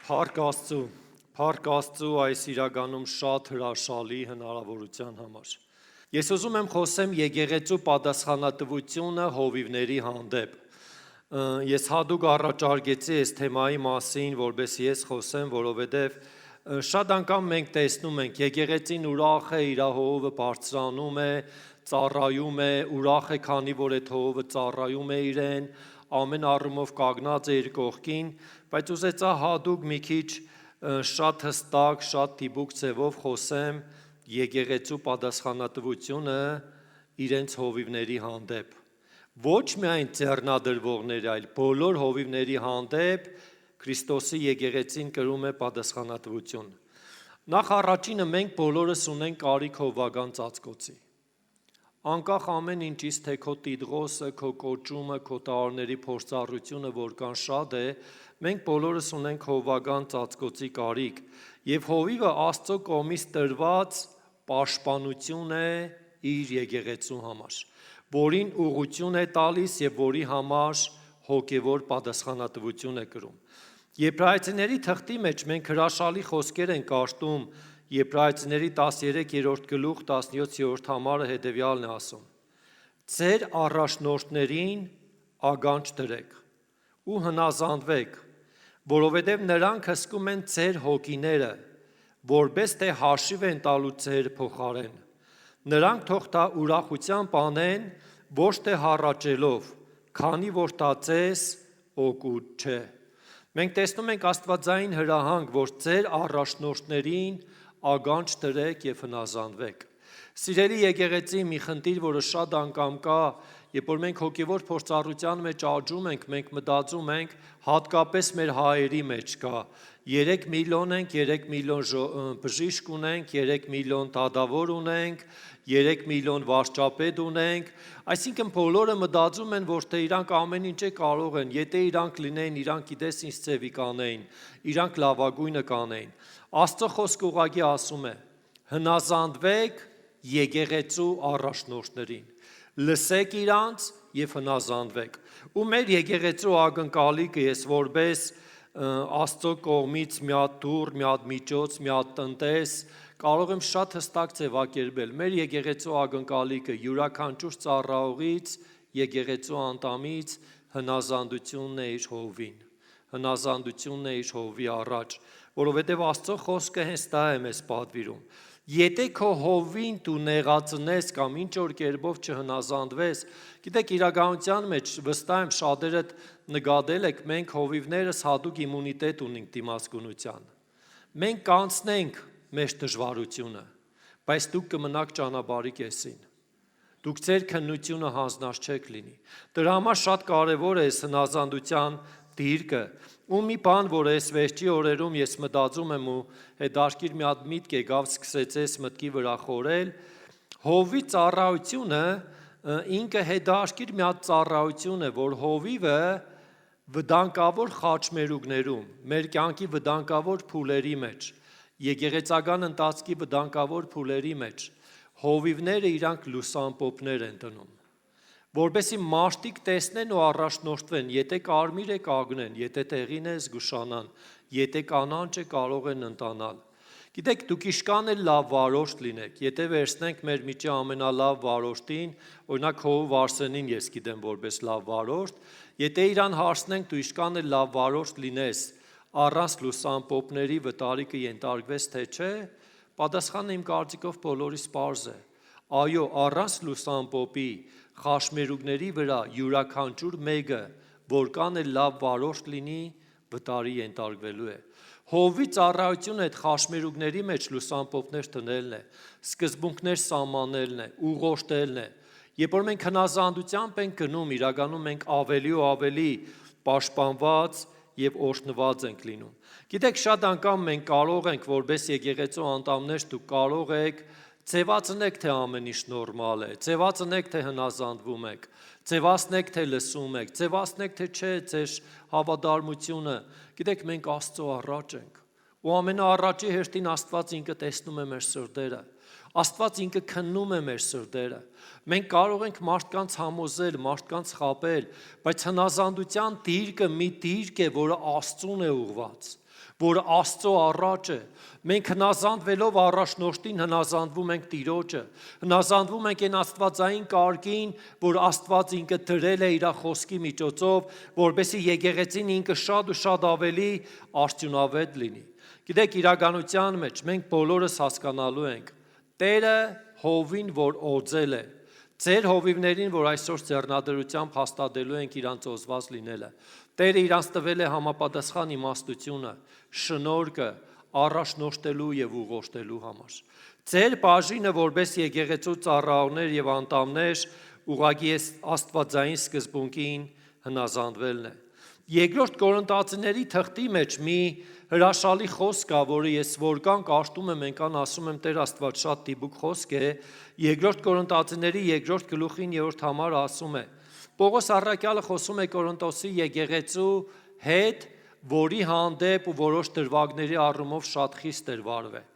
Փառք Աստծու այս իրականում շատ հրաշալի հնարավորության համար։ Ես ուզում եմ խոսեմ եկեղեցու պատասխանատվությունը հովիվների հանդեպ։ Ես հատուկ առաջարկեցի այս թեմայի մասին, որովհետև ես խոսեմ, որովհետև շատ անգամ մենք տեսնում ենք եկեղեցին ուրախ է, իր հովը բարձրանում է, ծառայում է, ուրախ է, քանի որ այդ հովը ծառայում է իրեն, ամեն առումով կանգնած է իր կողքին, բայց ուզեցա հատուկ մի քիչ շատ հստակ, շատ դիպուկ ձևով խոսեմ եկեղեցու պատասխանատվությունը իրենց հովիվների հանդեպ։ Ոչ միայն ձեռնադրվողների, այլ բոլոր հովիվների հանդեպ Քրիստոսի եկեղեցին կրում է պատասխանատվություն։ Նախ առաջինը մենք բոլորս ունենք կարիք հովվական ծածկոցի։ Անկախ ամեն ինչից, թե քո տիդղոսը, քո կոճումը, քո տարիների փորձառությունը որքան շատ է, մենք բոլորս ունենք հովվական ծածկոցի կարիք, եւ հովիվը Աստծո կողմից տրված պաշտպանություն է իր եկեղեցու համար, որին ուղղություն է տալիս եւ որի համար հոգեվոր պատասխանատվություն է կրում։ Եբրայեցիների թղթի մեջ մենք հրաշալի խոսքեր ենք կարդում, Եբրայեցիների 13-րդ գլուխ 17-րդ համարը հետևյալն է ասում. Ձեր առաջնորդներին ականջ դրեք ու հնազանդվեք, որովհետև նրանք հսկում են ձեր հոգիները, որպես թե հաշիվ են տալու ձեր փոխարեն։ Նրանք թող դա ուրախությամբ անեն, ոչ թե հառաչելով, քանի որ դա ձեզ օգուտ չէ։ Մենք տեսնում ենք աստվածային հրահանգ, որ ձեր առաջնորդներին ականջ դրեք եւ հնազանդվեք։ Սիրելի եկեղեցի, մի խնդիր, որը շատ անգամ կա, երբ որ մենք հոգևոր փորձառության մեջ աճում ենք, մենք մտածում ենք, հատկապես մեր հայերի մեջ կա 3 միլիոն ենք, 3 միլիոն բժիշկ ունենք, 3 միլիոն դատավոր ունենք, 3 միլիոն վարչապետ ունենք, այսինքն բոլորը մտածում են, որ թե իրանք ամեն ինչ կարող են, եթե իրանք լինեին, իրանք գիտես ինչ ձևի կանեին, իրանք լավագույնը կանեին։ Աստծո խոսքը ուղղակի ասում է. հնազանդվեք եկեղեցու առաջնորդներին, լսեք իրանց եւ հնազանդվեք։ Ու մեր եկեղեցու ակնկալիքը ես որպես Աստծո կողմից մի հատ դուռ, մի հատ միջոց, մի հատ տնտես կարող եմ շատ հստակ ձևակերպել։ Մեր եկեղեցու ակնկալիքը յուրաքանչյուր ծառայողից, եկեղեցու անդամից հնազանդությունն է իր հովին, հնազանդությունն է իր հովի առաջ, որովհետև Աստծո խոսքը հենց դա է մեզ պատվիրում։ Եթե քո հովին դու նեղացնես կամ ինչ որ կերպով չհնազանդվես, գիտեք իրականության մեջ վստահ եմ շատերը նկատել եք, մենք հովիվներս հատուկ իմունիտետ ունենք դիմացկունության։ Մենք կանցնենք մեր դժվարությունը, բայց դուք կմնաք ճանապարհի կեսին։ Դուք ձեր քննությունը հանձնած չեք լինի։ Դրա համար շատ կարևոր է այս հնազանդության դիրքը։ Ու մի բան, որ այս վերջի օրերում ես մտածում եմ ու հետաքրքիր մի հատ միտք եկավ, սկսեց այս մտքի վրա խորել, հովի ծառայությունը ինքը հետաքրքիր մի հատ ծառայություն է, որ հովիվը վտանգավոր խաչմերուկներում, մեր կյանքի վտանգավոր փուլերի մեջ, եկեղեցական ընթացքի վտանգավոր փուլերի մեջ, հովիվները իրանք լուսամփոփներ են դնում, որպեսզի մարդիկ տեսնեն ու առաջնորդվեն, եթե կարմիր է կագնեն, եթե տեղին է զգուշանան, եթե կանանչ է կարող են ընտանալ։ Գիտեք, դուք իշքան էլ լավ վարորդ լինեք, եթե վերցնենք մեր միջի ամենալավ վարորդին, օրինակ Հովվ Արսենին ես գիտեմ որպես լավ վարորդ, եթե իրան հարցնենք դու իշքան էլ լավ վարորդ լինես, առանց լուսամփոփների վտարիքը ենթարկվես թե չէ, պատասխանը իմ կարծիքով բոլորիս պարզ է։ Այո, առանց լուսամփոփի խաչմերուկների վրա յուրաքանչյուր մեկը, որքան էլ լավ վարորդ լինի, վտարի ենթարկվելու է։ Հովի ծառայությունը այդ խաչմերուկների մեջ լուսամփոփներ դնելն է, սկզբունքներ սահմանելն է, ուղղորդելն է։ Երբ որ մենք հնազանդությամբ ենք գնում, իրականում մենք ավելի ու ավելի պաշտպանված եւ օրհնված ենք լինում։ Գիտեք, շատ անգամ մենք կարող ենք, որպես եկեղեցու անդամներ, դուք կարող եք ձևացնեք, թե ամեն ինչ նորմալ է, ձևացնեք, թե հնազանդվում եք, ձևացնեք, թե լսում եք, ձևացնեք, թե չէ ձեր հավատարմությունը։ Գիտեք, մենք Աստծո առաջ ենք, ու ամենաառաջի հերթին Աստված ինքը տեսնում է մեր սրտերը, Աստված ինքը քննում է մեր սրտերը։ Մենք կարող ենք մարդկանց համոզել, մարդկանց խաբել, բայց հնազանդության դիրքը մի դիրք է, որը Աստծուն է ուղված, որը Աստծո առաջ է։ Մենք հնազանդվելով առաջնորդին հնազանդվում ենք Տիրոջը, հնազանդվում ենք այն աստվածային կարգին, որ Աստված ինքը դրել է իր խոսքի միջոցով, որպեսզի եկեղեցին ինքը շատ ու շատ ավելի արդյունավետ լինի։ Գիտեք, իրականության մեջ մենք բոլորս հասկանալու ենք, Տերը հովին, որ օձել է, ձեր հովիվներին, որ այսօր ձեռնադրությամբ հաստատելու ենք իրանց օզված լինելը, Տերը իրանց տվել է համապատասխան իմաստությունը, շնորհքը առաջնորդելու եւ ուղղորդելու համար։ Ձեր բաժինը որպես եկեղեցու ծառայողներ եւ անդամներ ուղղակի աստվածային սկզբունքին հնազանդվելն է։ Երկրորդ Կորինթացիների թղթի մեջ մի հրաշալի խոսք կա, որը ես որքան կարդում եմ, այնքան ասում եմ Տեր Աստված շատ դիպուկ խոսք է։ Երկրորդ Կորինթացիների 2-րդ գլուխին 3-րդ համարը ասում է. Պողոս առաքյալը խոսում է Կորինթոսի եկեղեցու հետ, որի հանդեպ ու որոշ դրվագների առումով շատ խիստ էր վարվել։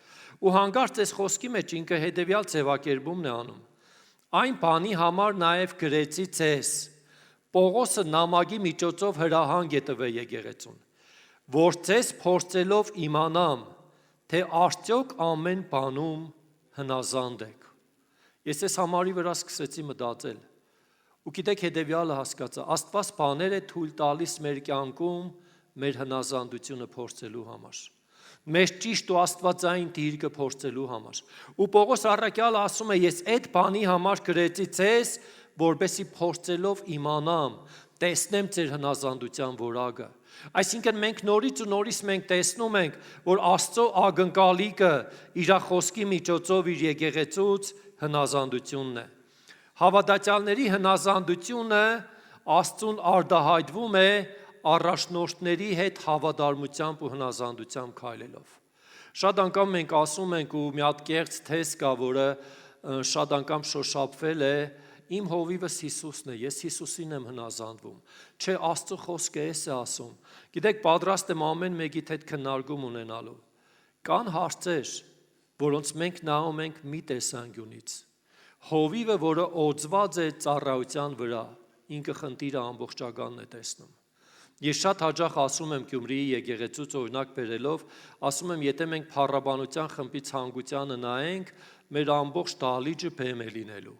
Ու հանկարծ այս խոսքի մեջ ինքը հետևյալ ձևակերպումն է անում. Այն բանի համար նաև գրեցի ձեզ, Պողոսը նամակի միջոցով հրահանգ է տվել եկեղեցուն, որ ձեզ փորձելով իմանամ, թե արդյոք ամեն բանում հնազանդ եք։ Ես այս համարի վրա սկսեցի մտածել, ու գիտեք հետևյալը հասկացա, Աստված բաներ է թույլ տալիս մեր կյանքում մեր հնազանդությունը փորձելու համար, մեր ճիշտ ու աստվածային դիրքը փորձելու համար։ Ու Պողոս առաքյալը ասում է, ես այդ բանի համար գրեցի ձեզ, որպեսզի փորձելով իմանամ, տեսնեմ ձեր հնազանդության որակը։ Այսինքն մենք նորից ու նորից մենք տեսնում ենք, որ Աստծո ակնկալիքը իր խոսքի միջոցով իր եկեղեցուց հնազանդությունն է։ Հավատացյալների հնազանդությունը Աստծուն արտահայտվում է առաջնորդների հետ հավատարմությամբ ու հնազանդությամբ քայլելով։ Շատ անգամ մենք ասում ենք ու մի հատ կեղծ թեզ կա, որը շատ անգամ շոշափվել է, իմ հովիվս Հիսուսն է, ես Հիսուսին եմ հնազանդվում։ Չէ, Աստծո խոսքը էս է ասում։ Գիտեք, պատրաստ եմ ամեն մեկիդ հետ քննարկում ունենալու։ Կան հարցեր, որոնց մենք նայում ենք մի տեսանկյունից։ Հովիվը, որը օծված է ծառայության վրա, ինքը խնդիրը ամբողջականն է տեսնում։ Ես շատ հաճախ ասում եմ Գյումրիի եկեղեցուց օրինակ բերելով, ասում եմ, եթե մենք փառաբանության խմբի ցանկությանը նայենք, մեր ամբողջ դահլիճը բեմ է լինելու,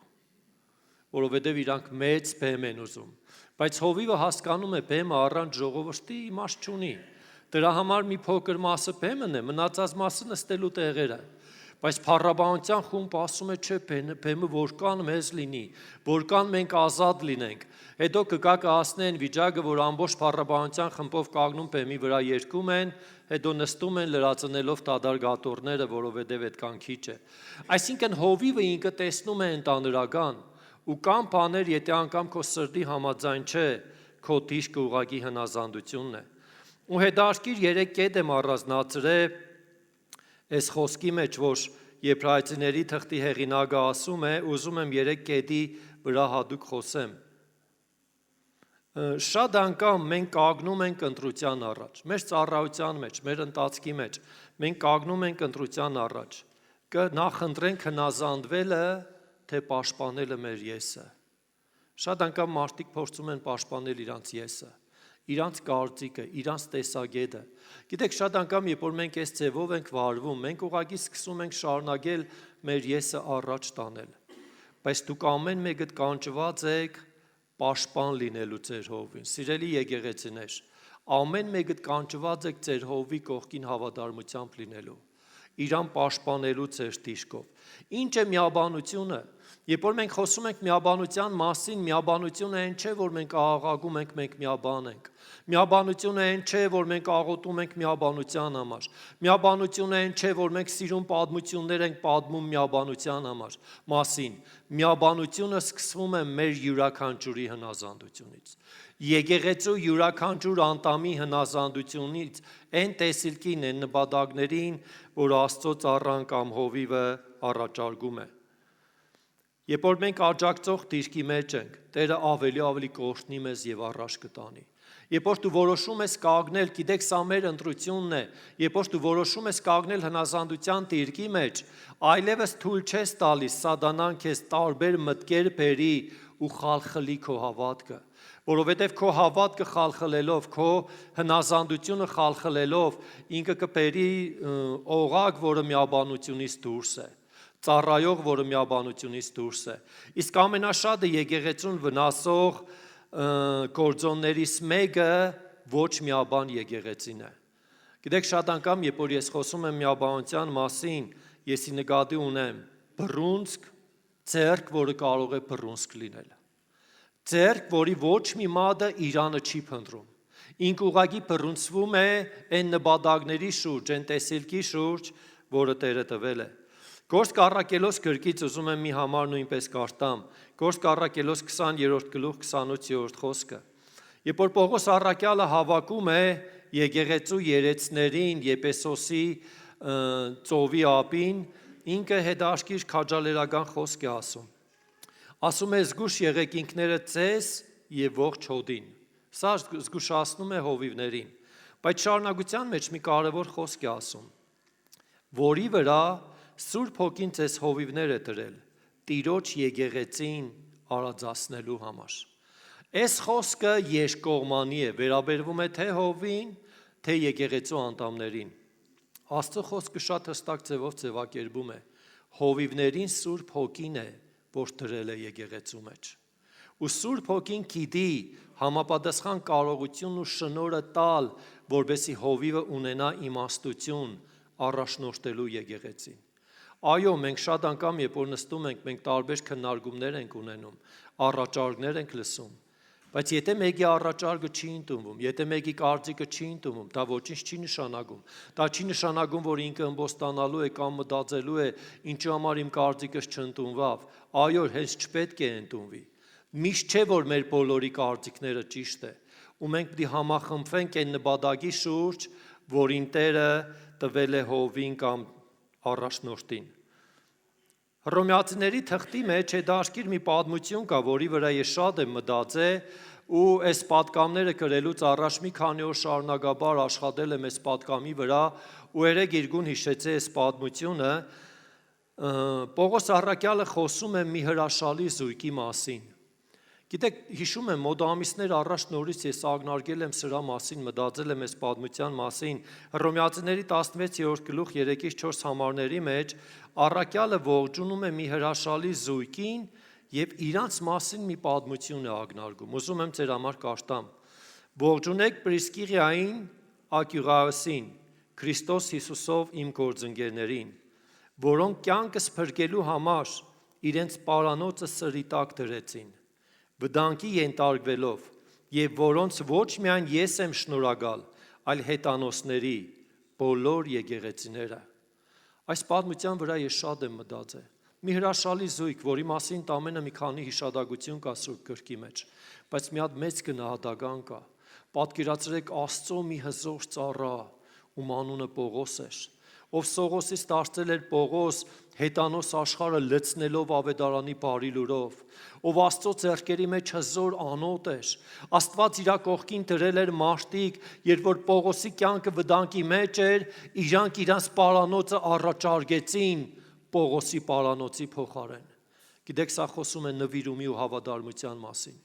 որովհետև իրանք մեծ բեմ են ուզում, բայց հովիվը հասկանում է բեմը առանց ժողովրդի իմաստ չունի, դրա համար մի փոքր մասը բեմն է, մնացած մասը նստելու տեղերը, բայց փառաբանության խումբը ասում է, չէ, բեմը որքան մեծ լինի, որքան մենք ազատ լինենք, հետո կգա կհասնեն վիճակը, որ ամբողջ փառաբանության խմբով կանգնում բեմի վրա երգում են, հետո նստում են լրացնելով տադարգատորները, որովհետև այդքան քիչ է։ Այսինքն հովիվը ինքը տեսնում է ընդանրական, ու կան բաներ, եթե անգամ քո սրտի համաձայն չէ, քո դիրքը ուղղակի հնազանդությունն է։ Ու հետաքրքիր 3 կետ եմ առանձնացրել այս խոսքի մեջ, որ Եբրայեցիների թղթի հեղինակը ասում է, ուզում եմ 3 կետի վրա հատուկ խոսեմ։ Շատ անգամ մենք կանգնում ենք ընտրության առաջ, մեր ծառայության մեջ, մեր ընթացքի մեջ, մենք կանգնում ենք ընտրության առաջ, կնախընտրենք հնազանդվելը, թե պաշտպանելը մեր եսը։ Շատ անգամ մարդիկ փորձում են պաշտպանել իրանց եսը, իրանց կարծիքը, իրանց տեսակետը։ Գիտեք, շատ անգամ, երբ որ մենք այս ձևով ենք վարվում, մենք ուղղակի սկսում ենք շարունակել մեր եսը առաջ տանել։ Բայց դուք ամեն մեկդ կանչված եք պաշտպան լինելու ձեր հովին։ Սիրելի եկեղեցիներ, ամեն մեկդ կանչված եք ձեր հովի կողքին հավատարմությամբ լինելու, իրան պաշտպանելու ձեր դիրքով։ Ինչ է միաբանությունը։ Երբ որ մենք խոսում ենք միաբանության մասին, միաբանությունը այն չէ, որ մենք աղաղակում ենք, մենք միաբան ենք։ Միաբանությունը այն չէ, որ մենք աղոթում ենք միաբանության համար։ Միաբանությունը այն չէ, որ մենք սիրուն պատմություններ ենք պատմում միաբանության համար մասին։ Միաբանությունը սկսվում է մեր յուրաքանչյուրի հնազանդությունից։ Եկեղեցու յուրաքանչյուր անդամի հնազանդությունից, այն տեսիլքին, այն նպատակներին, որ Աստծո ծառան կամ հովիվը առաջարկում է։ Երբ որ մենք աջակցող դիրքի մեջ ենք, Տերը ավելի կօրհնի մեզ եւ առաջ կտանի։ Երբ որ դու որոշում ես կանգնել, գիտեք, սա մեր ընտրությունն է, երբ որ դու որոշում ես կանգնել հնազանդության դիրքի մեջ, այլևս թույլ չես տալիս սատանան քեզ տարբեր մտքեր բերի ու խալխլի քո հավատքը, Որովհետև քո հավատքը խալխլելով, քո հնազանդությունը խալխլելով, ինքը կբերի օղակ, որը միաբանությունից դուրս է, ծառայող, որը միաբանությունից դուրս է։ Իսկ ամենաշատը եկեղեցուն վնասող գործոններից մեկը ոչ միաբան եկեղեցին է։ Գիտեք, շատ անգամ, երբ որ ես խոսում եմ միաբանության մասին, ես նկատի ունեմ բռունցք, ձեռք, որը կարող է բռունցք լինել։ Ձեռք, որի ոչ մի մատը իրանը չի փնտրում։ Ինք ուղղակի բռունցվում է այն նպատակների շուրջ, այն տեսիլքի շուրջ, որը Տերը տվել է։ Գործք առաքելոս գրքից ուզում եմ մի համար նույնպես կարդամ։ Գործք առաքելոս 20-րդ գլուխ 28-րդ խոսքը։ Երբ որ Պողոս առաքյալը հավաքում է եկեղեցու երեցներին Եփեսոսի ծովի ափին, ինքը հետաքրքիր քաջալերական խոսք է ասում։ Ասում է զգուշ եղեք ինքներդ ձեզ եւ ողջ հոդին։ Սա զգուշացնում է հովիվներին, բայց շարունակության մեջ մի կարևոր խոսք է ասում, որի վրա Սուրբ Հոգին ձեզ հովիվներ է դրել Տիրոջ եկեղեցին արածացնելու համար։ Այս խոսքը երկկողմանի է, վերաբերվում է թե հովին, թե եկեղեցու անդամներին։ Աստծո խոսքը շատ հստակ ձևով ձևակերպում է։ Հովիվներին Սուրբ Հոգին է, որ դրել է եկեղեցու մեջ։ Ու Սուրբ Հոգին գիտի համապատասխան կարողությունն ու շնորհը տալ, որբեսի հովիվը ունենա իմաստություն առաջնորդելու եկեղեցին։ Այո, մենք շատ անգամ, երբ որ նստում ենք, մենք տարբեր քննարկումներ ենք ունենում, առաջարկներ ենք լսում, բայց եթե մեկի առաջարկը չի ընդունվում, եթե մեկի կարծիքը չի ընդունվում, դա ոչինչ չի նշանակում։ Դա չի նշանակում, որ ինքը ըմբոստանալու է կամ մտածելու է, ինչու համար իմ կարծիքս չընդունվավ։ Այո, հենց չպետք է ընդունվի։ Միշտ չէ, որ մեր բոլորի կարծիքները ճիշտ է, ու մենք պետք է համախմբվենք այն նպատակի շուրջ, որին Տերը տվել է հովին կամ առաջնորդին։ Հռոմեացիների թղթի մեջ հետաքրքիր մի պատմություն կա, որի վրա ես շատ եմ մտածել, ու այս պատկամները գրելուց առաջ մի քանի օր շարունակաբար աշխատել եմ այս պատկամի վրա, ու երեք երկուն հիշեցի այս պատմությունը։ Պողոս առաքյալը խոսում է մի հրաշալի զույգի մասին։ Գիտեք, հիշում եմ, մոտ ամիսներ առաջ նորից ես ակնարկել եմ սրա մասին, մտածել եմ այս պատմության մասին։ Հռոմեացիների 16-րդ գլուխ 3-4 համարների մեջ առաքյալը ողջունում է մի հրաշալի զույգին եւ իրանց մասին մի պատմություն է ակնարկում։ Ուզում եմ ձեր համար կարդամ։ Ողջունեք Պրիսկիղիային, Ակյուղայոսին, Քրիստոս Հիսուսով իմ գործընկերներին, որոնք կյանքս փրկելու համար իրենց պարանոցը սրի տակ դրեցին, վտանգի ենթարկվելով, եւ որոնց ոչ միայն ես եմ շնորհակալ, այլ հետանոսների բոլոր եկեղեցիները։ Այս պատմության վրա ես շատ եմ մտածել։ Մի հրաշալի զույգ, որի մասին տամենը մի քանի հիշադակություն կա Սուրբ գրքի մեջ, բայց մի հատ մեծ գնահատական կա։ Պատկերացրեք Աստծո մի հզոր ծառա, ում անունը Պողոս էր, ով Սողոսից դարձել էր Պողոս հետանոս աշխարհը լցնելով ավետարանի բարի լուրով, ով Աստծո ձեռքերի մեջ հզոր անոթ էր, Աստված իր կողքին դրել էր մարդիկ, երբ որ Պողոսի կյանքը վտանգի մեջ էր, իրանք իրանց պարանոցը առաջարկեցին Պողոսի պարանոցի փոխարեն։ Գիտեք, սա խոսում է նվիրումի ու հավատարմության մասին։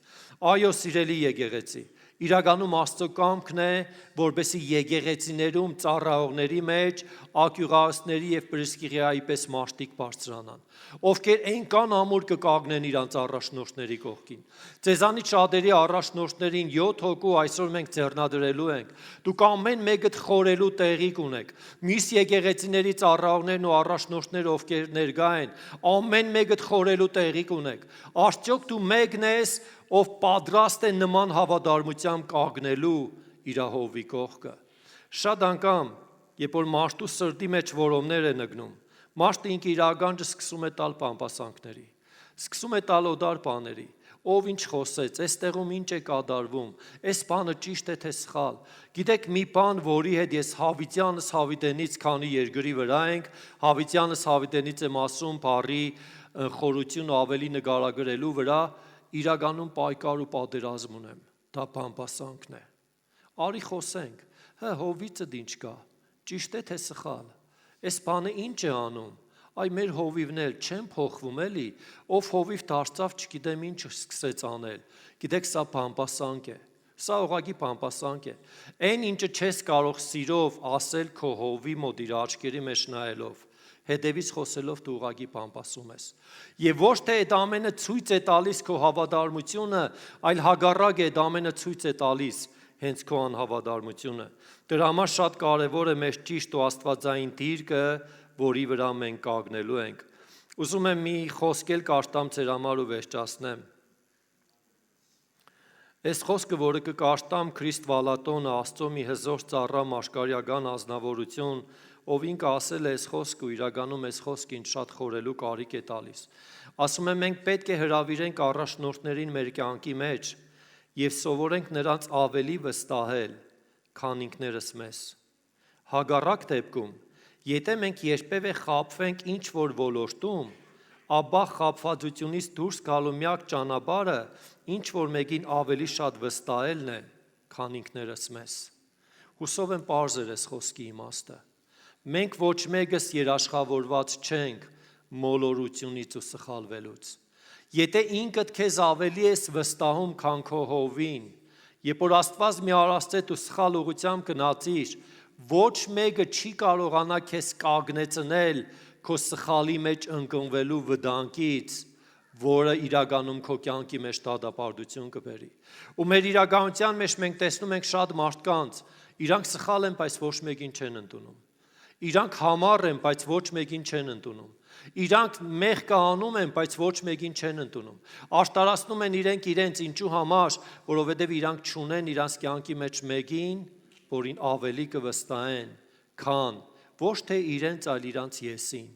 Այո, սիրելի եկեղեցի, իրականում Աստծո կամքն է, որբեսի եկեղեցիներում ծառայողների մեջ Ակյուղայոսների եւ Պրիսկիղիայի պես մարդիկ բարձրանան, ովքեր այնքան ամուր կկանգնեն իրանց առաջնորդների կողքին։ Ձեզանից շատերի առաջնորդներին 7 հոգու այսօր մենք ձեռնադրելու ենք։ Դուք ամեն մեկը խորելու տեղիք ունեք։ Մյուս եկեղեցիների ծառայողներն ու առաջնորդները, ովքեր ներկա են, ամեն մեկը խորելու տեղիք ունեք։ Արդյոք դու մեկն ես, ով պատրաստ է նման հավատարմությամբ կանգնելու իր հովի կողքը։ Շատ անգամ, երբ որ մարդու սրտի մեջ որոններ է նգնում, մարդը ինքը իր ականջը սկսում է տալ բամբասանքների, սկսում է տալ օդար բաների, ով ինչ խոսեց, այս տեղում ինչ է կատարվում, այս բանը ճիշտ է թե սխալ։ Գիտեք, մի բան, որի հետ ես հավիտյանս հավիտենից, քանի երկրի վրա ենք, հավիտյանս հավիտենից եմ ասում, բառի խորություն ավելի նկարագրելու վրա, իրականում պայքար ու պատերազմ ունեմ, դա բամբասանքն է։ Արի խոսենք, հովիցը ինչ կա, ճիշտ է թե սխալ, այս բանը ինչ է անում, Այ մեր հովիվն էլ չեն փոխվում էլի, ով հովիվ դարձավ, չգիտեմ ինչ սկսեց անել։ Գիտեք, սա բամբասանք է։ Սա ուղղակի բամբասանք է։ Այն ինչը չես կարող սիրով ասել քո հովի մոտ իր աչքերի մեջ նայելով, հետևից խոսելով դու ուղղակի բամբասում ես։ Եվ ոչ թե այդ ամենը ցույց է տալիս քո հավատարմությունը, այլ հակառակը այդ ամենը ցույց է տալիս հենց քո անհավատարմությունը։ Դրա համար շատ կարևոր է մեր ճիշտ ու աստվածային դիրքը, որի վրա մենք կանգնելու ենք։ Ուզում եմ մի խոսք էլ կարդամ ձեր համար ու վերջացնեմ։ Այս խոսքը, որը կկարդամ Քրիստ Վալատոնը, Աստծո մի հզոր ծառա մաշկարյական ազնվորություն, ով ինքը ասել է այս խոսքը ու իրականում այս խոսքը ինձ շատ խորելու կարիք է տալիս։ Ասում եմ, մենք պետք է հրավիրենք առաջնորդներին մեր կյանքի մեջ եւ սովորենք նրանց ավելի վստահել, քան ինքներս մեզ։ Հակառակ դեպքում, եթե մենք երբևէ խաբվենք ինչ-որ ոլորտում, ապա խաբվածությունից դուրս գալու միակ ճանապարհը ինչ-որ մեկին ավելի շատ վստահելն է, քան ինքներս մեզ։ Հուսով եմ պարզ էր այս խոսքի իմաստը։ Մենք ոչ մեկս երաշխավորված չենք մոլորությունից ու սխալվելուց։ Եթե ինքդ քեզ ավելի ես վստահում, քան քո հովին, երբ որ Աստված մի արածեց ու սխալ ուղղությամբ գնացիր, ոչ մեկը չի կարողանա քեզ կանգնեցնել քո սխալի մեջ ընկնվելու վտանգից, որը իրականում քո կյանքի մեջ դատապարտություն կբերի։ Ու մեր իրականության մեջ մենք տեսնում ենք շատ մարդկանց, իրանք սխալ են, բայց ոչ մեկին չեն ընդունում։ Իրանք համառ են, բայց ոչ մեկին չեն ընդունում։ Իրանք մեղք անում են, բայց ոչ մեկին չեն ընդունում։ Աշտարացնում են իրենց ինչու համար, որովհետև իրանք չունեն իրանց կյանքի մեջ մեկին, որին ավելի կվստահեն, քան ոչ թե իրենց, այլ իրանց եսին։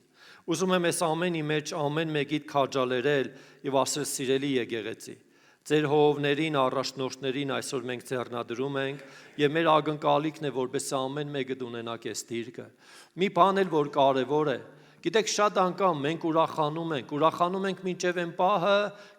Ուզում եմ այս ամենի մեջ ամեն մեկիդ քաջալերել եւ ասել սիրելի եկեղեցի։ Ձեր հովներին, առաջնորդներին այսօր մենք ձեռնադրում ենք եւ մեր ակնկալիքն է, որպես ամեն մեկը ունենաք այս դիրքը։ Մի բան էլ որ կարեւոր է, գիտեք, շատ անգամ մենք ուրախանում ենք մինչև այն պահը,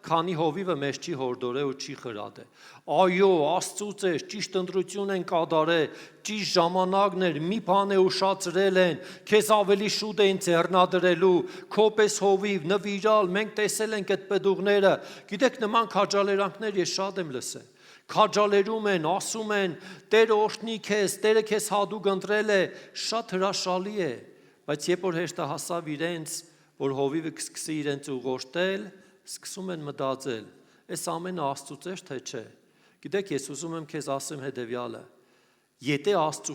քանի հովիվը մեզ չի հորդորե ու չի խրատե։ Այո, Աստծուց է, ճիշտ ընտրություն են կատարել, ճիշտ ժամանակն էր, մի բան է ուշացրել են, քեզ ավելի շուտ են ձեռնադրելու, քո պես հովիվ, նվիրալ, մենք տեսել ենք այդ պտուղները։ Գիտեք, նման քաջալերանքներ ես շատ եմ լսել։ Քաջալերում են, ասում են, Տերը օրհնի քեզ, Տերը քեզ հատուկ ընտրել է, շատ հրաշալի է, բայց երբ որ հեշտահասավ իրենց, որ հովիվը կսկսի իրենց ուղղորդել, սկսում են մտածել, այս ամենը Աստծուց է թե չէ։ Գիտեք, ես ուզում եմ քեզ ասեմ հետևյալը. եթե Աստծու